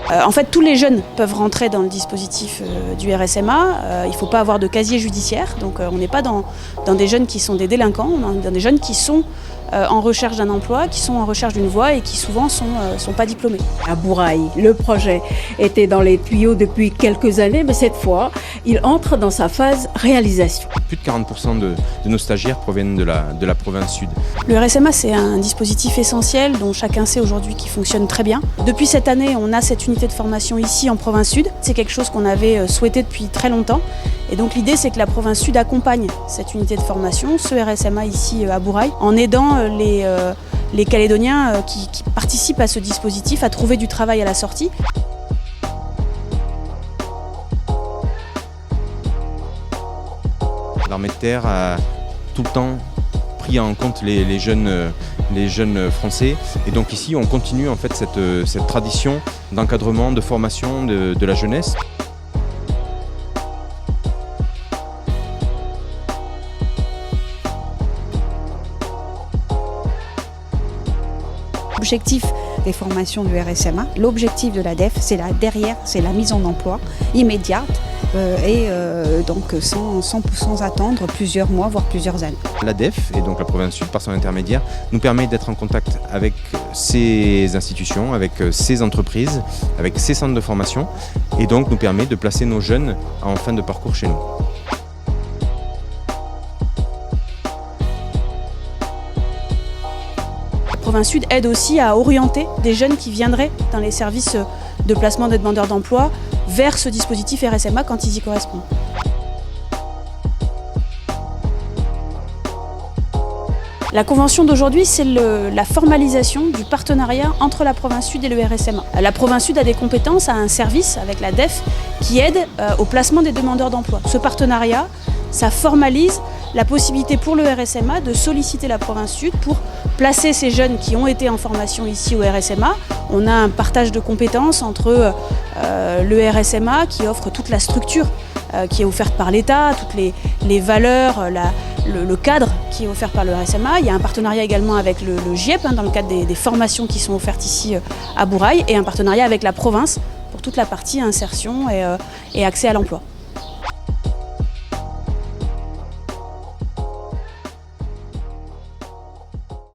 En fait, tous les jeunes peuvent rentrer dans le dispositif du RSMA. Il ne faut pas avoir de casier judiciaire, donc on n'est pas dans des jeunes qui sont des délinquants, on est dans des jeunes qui sont en recherche d'un emploi, qui sont en recherche d'une voie et qui souvent sont pas diplômés. À Bourail, le projet était dans les tuyaux depuis quelques années, mais cette fois, il entre dans sa phase réalisation. Plus de 40% de nos stagiaires proviennent de la province sud. Le RSMA, c'est un dispositif essentiel dont chacun sait aujourd'hui qu'il fonctionne très bien. Depuis cette année, on a cette unité de formation ici en province sud. C'est quelque chose qu'on avait souhaité depuis très longtemps. Et donc l'idée, c'est que la province sud accompagne cette unité de formation, ce RSMA ici à Bourail, en aidant les Calédoniens qui participent à ce dispositif à trouver du travail à la sortie. L'armée de terre a tout le temps pris en compte les jeunes français. Et donc ici, on continue en fait cette tradition d'encadrement, de formation de la jeunesse. L'objectif des formations du RSMA, l'objectif de la DEF, c'est la mise en emploi immédiate donc sans attendre plusieurs mois, voire plusieurs années. La DEF, et donc la province sud par son intermédiaire, nous permet d'être en contact avec ces institutions, avec ces entreprises, avec ces centres de formation, et donc nous permet de placer nos jeunes en fin de parcours chez nous. La province sud aide aussi à orienter des jeunes qui viendraient dans les services de placement des demandeurs d'emploi vers ce dispositif RSMA quand ils y correspondent. La convention d'aujourd'hui, c'est la formalisation du partenariat entre la province sud et le RSMA. La province sud a des compétences, a un service avec la DEF qui aide au placement des demandeurs d'emploi. Ce partenariat, ça formalise la possibilité pour le RSMA de solliciter la province sud pour placer ces jeunes qui ont été en formation ici au RSMA. On a un partage de compétences entre le RSMA qui offre toute la structure qui est offerte par l'État, toutes les valeurs, le cadre qui est offert par le RSMA. Il y a un partenariat également avec le GIEP dans le cadre des formations qui sont offertes ici à Bourail et un partenariat avec la province pour toute la partie insertion et accès à l'emploi.